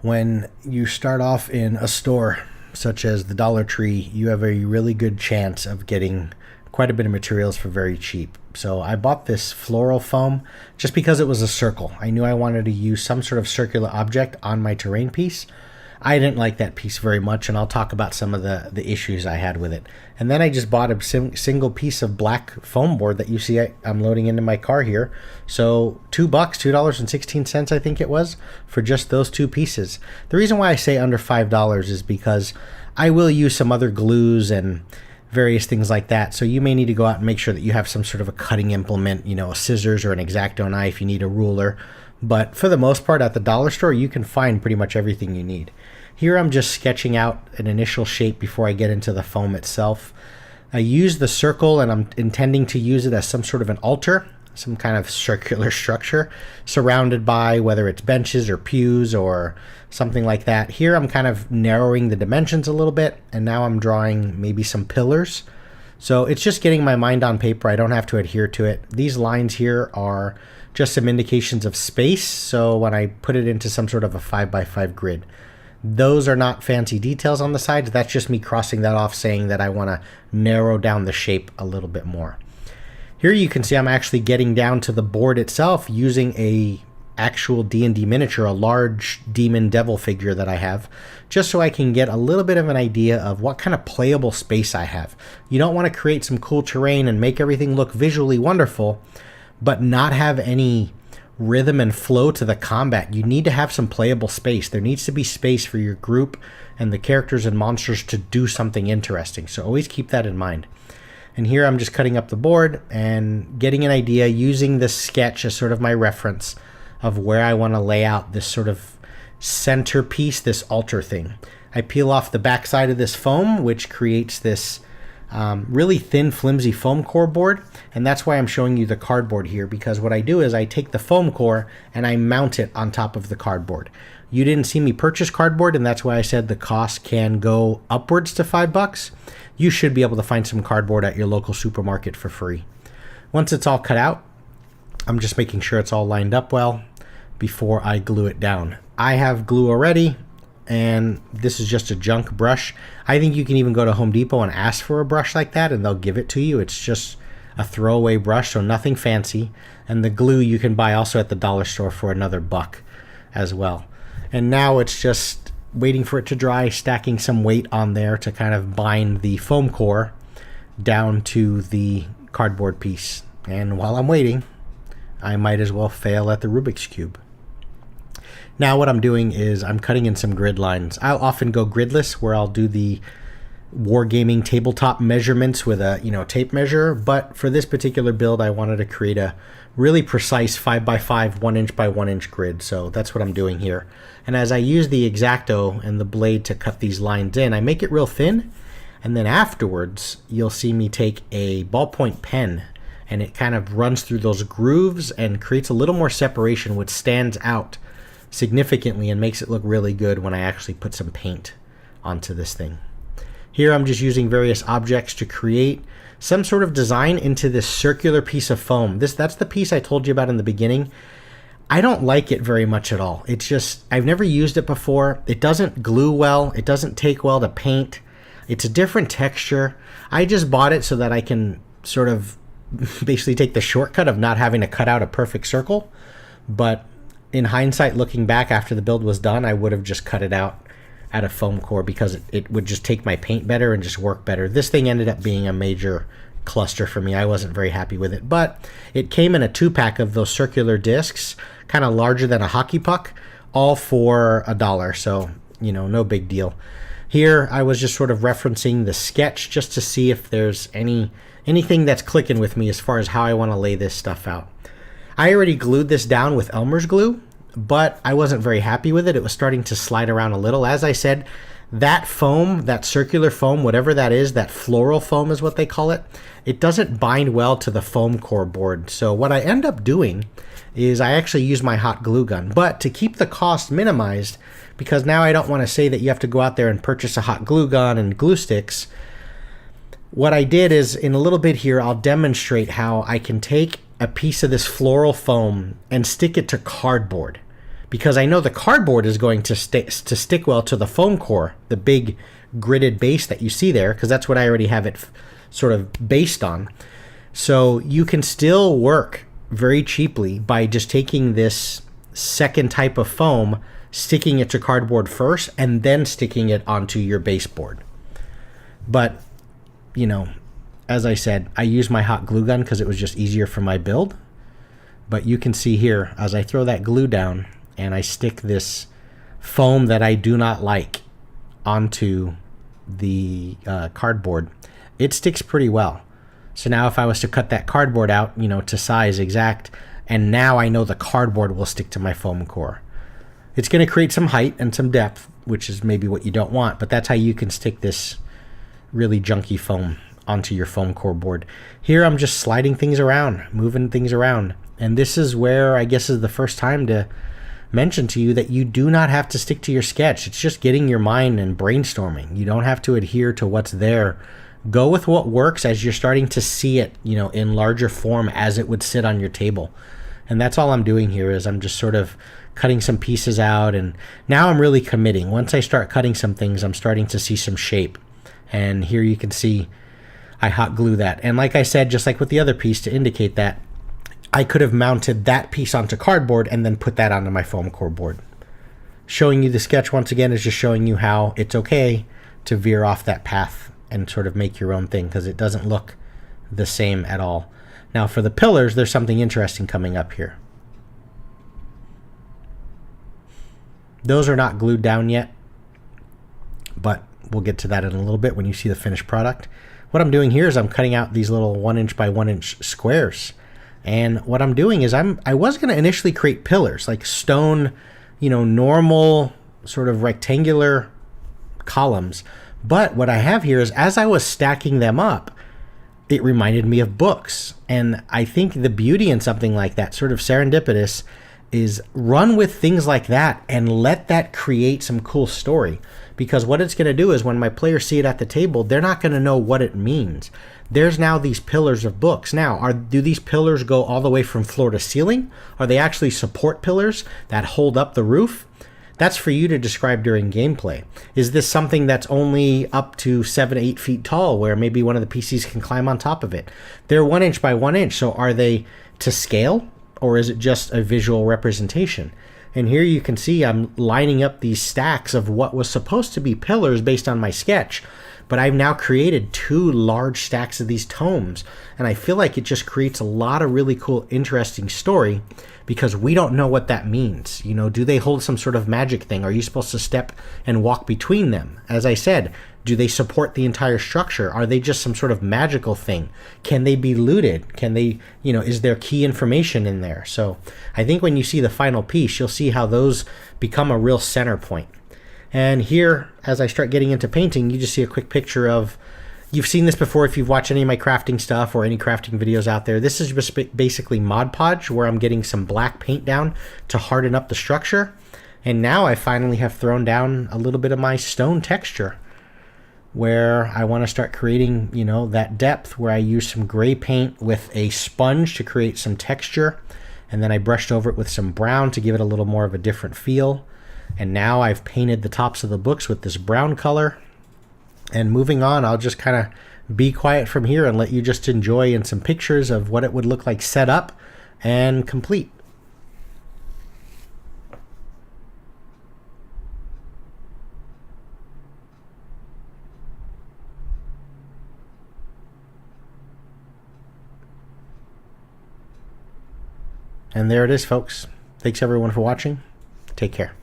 When you start off in a store such as the Dollar Tree, you have a really good chance of getting quite a bit of materials for very cheap. So I bought this floral foam just because it was a circle. I knew I wanted to use some sort of circular object on my terrain piece. I didn't like that piece very much, and I'll talk about some of the issues I had with it. And then I just bought a single piece of black foam board that you see I'm loading into my car here. So $2, $2.16 I think it was, for just those two pieces. The reason why I say under $5 is because I will use some other glues and various things like that. So you may need to go out and make sure that you have some sort of a cutting implement, you know, a scissors or an X-Acto knife. You need a ruler. But for the most part, at the dollar store, you can find pretty much everything you need. Here I'm just sketching out an initial shape before I get into the foam itself. I use the circle, and I'm intending to use it as some sort of an altar, some kind of circular structure surrounded by whether it's benches or pews or something like that. Here I'm kind of narrowing the dimensions a little bit, and now I'm drawing maybe some pillars. So it's just getting my mind on paper. I don't have to adhere to it. These lines here are just some indications of space. So when I put it into some sort of a 5x5 grid, those are not fancy details on the sides. That's just me crossing that off, saying that I want to narrow down the shape a little bit more. Here you can see I'm actually getting down to the board itself using a actual D&D miniature, a large demon devil figure that I have, just so I can get a little bit of an idea of what kind of playable space I have. You don't want to create some cool terrain and make everything look visually wonderful, but not have any rhythm and flow to the combat. You need to have some playable space. There needs to be space for your group and the characters and monsters to do something interesting. So always keep that in mind. And here I'm just cutting up the board and getting an idea, using this sketch as sort of my reference of where I want to lay out this sort of centerpiece, this altar thing. I peel off the back side of this foam, which creates this really thin, flimsy foam core board, and that's why I'm showing you the cardboard here, because what I do is I take the foam core and I mount it on top of the cardboard. You didn't see me purchase cardboard, and that's why I said the cost can go upwards to $5. You should be able to find some cardboard at your local supermarket for free. Once it's all cut out, I'm just making sure it's all lined up well before I glue it down. I have glue already, and this is just a junk brush. I think you can even go to Home Depot and ask for a brush like that, and they'll give it to you. It's just a throwaway brush, so nothing fancy. And the glue you can buy also at the dollar store for another $1 as well. And now it's just waiting for it to dry, stacking some weight on there to kind of bind the foam core down to the cardboard piece. And while I'm waiting, I might as well fail at the Rubik's Cube. Now what I'm doing is I'm cutting in some grid lines. I'll often go gridless, where I'll do the wargaming tabletop measurements with a tape measure, but for this particular build I wanted to create a really precise 5x5 1" by 1" grid. So that's what I'm doing here. And as I use the X-Acto and the blade to cut these lines in, I make it real thin, and then afterwards you'll see me take a ballpoint pen and it kind of runs through those grooves and creates a little more separation, which stands out significantly and makes it look really good when I actually put some paint onto this thing. Here I'm just using various objects to create some sort of design into this circular piece of foam. That's the piece I told you about in the beginning. I don't like it very much at all. It's just, I've never used it before. It doesn't glue well. It doesn't take well to paint. It's a different texture. I just bought it so that I can sort of basically take the shortcut of not having to cut out a perfect circle. But in hindsight, looking back after the build was done, I would have just cut it out at a foam core because it would just take my paint better and just work better. This thing ended up being a major cluster for me. I wasn't very happy with it, but it came in a 2-pack of those circular discs, kind of larger than a hockey puck, all for $1. So, no big deal. Here, I was just sort of referencing the sketch just to see if there's anything that's clicking with me as far as how I want to lay this stuff out. I already glued this down with Elmer's glue, but I wasn't very happy with it. It was starting to slide around a little. As I said, that foam, that circular foam, whatever that is, that floral foam is what they call it, it doesn't bind well to the foam core board. So what I end up doing is I actually use my hot glue gun. But to keep the cost minimized, because now I don't want to say that you have to go out there and purchase a hot glue gun and glue sticks, what I did is in a little bit here, I'll demonstrate how I can take a piece of this floral foam and stick it to cardboard. because I know the cardboard is going to stick well to the foam core, the big gridded base that you see there, because that's what I already have it sort of based on. So you can still work very cheaply by just taking this second type of foam, sticking it to cardboard first, and then sticking it onto your baseboard. But, you know, as I said, I use my hot glue gun because it was just easier for my build. But you can see here, as I throw that glue down and I stick this foam that I do not like onto the cardboard, it sticks pretty well. So now if I was to cut that cardboard out, you know, to size exact, and now I know the cardboard will stick to my foam core. It's going to create some height and some depth, which is maybe what you don't want, but that's how you can stick this really junky foam onto your foam core board. Here I'm just sliding things around, moving things around. And this is where I guess is the first time to mention to you that you do not have to stick to your sketch. It's just getting your mind and brainstorming. You don't have to adhere to what's there. Go with what works as you're starting to see it, you know, in larger form as it would sit on your table. And that's all I'm doing here is I'm just sort of cutting some pieces out, and now I'm really committing. Once I start cutting some things, I'm starting to see some shape. And here you can see I hot glue that. And like I said, just like with the other piece, to indicate that I could have mounted that piece onto cardboard and then put that onto my foam core board. Showing you the sketch once again is just showing you how it's okay to veer off that path and sort of make your own thing, because it doesn't look the same at all. Now for the pillars, there's something interesting coming up here. Those are not glued down yet, but we'll get to that in a little bit when you see the finished product. What I'm doing here is I'm cutting out these little 1 inch by 1 inch squares. And what I'm doing is I was going to initially create pillars, like stone, you know, normal sort of rectangular columns. But what I have here is, as I was stacking them up, it reminded me of books. And I think the beauty in something like that, sort of serendipitous, is run with things like that and let that create some cool story. Because what it's going to do is when my players see it at the table, they're not going to know what it means. There's now these pillars of books. Now, do these pillars go all the way from floor to ceiling? Are they actually support pillars that hold up the roof? That's for you to describe during gameplay. Is this something that's only up to 7 to 8 feet tall, where maybe one of the PCs can climb on top of it? They're 1 inch by 1 inch, so are they to scale, or is it just a visual representation? And here you can see I'm lining up these stacks of what was supposed to be pillars based on my sketch, but I've now created 2 large stacks of these tomes, and I feel like it just creates a lot of really cool, interesting story, because we don't know what that means. You know, do they hold some sort of magic thing? Are you supposed to step and walk between them? As I said, do they support the entire structure? Are they just some sort of magical thing? Can they be looted? Can they, you know, is there key information in there? So I think when you see the final piece, you'll see how those become a real center point. And here, as I start getting into painting, you just see a quick picture of, you've seen this before if you've watched any of my crafting stuff or any crafting videos out there. This is just basically Mod Podge, where I'm getting some black paint down to harden up the structure. And now I finally have thrown down a little bit of my stone texture, where I want to start creating, you know, that depth, where I use some gray paint with a sponge to create some texture. And then I brushed over it with some brown to give it a little more of a different feel. And now I've painted the tops of the books with this brown color. And moving on, I'll just kind of be quiet from here and let you just enjoy in some pictures of what it would look like set up and complete. And there it is, folks. Thanks everyone for watching. Take care.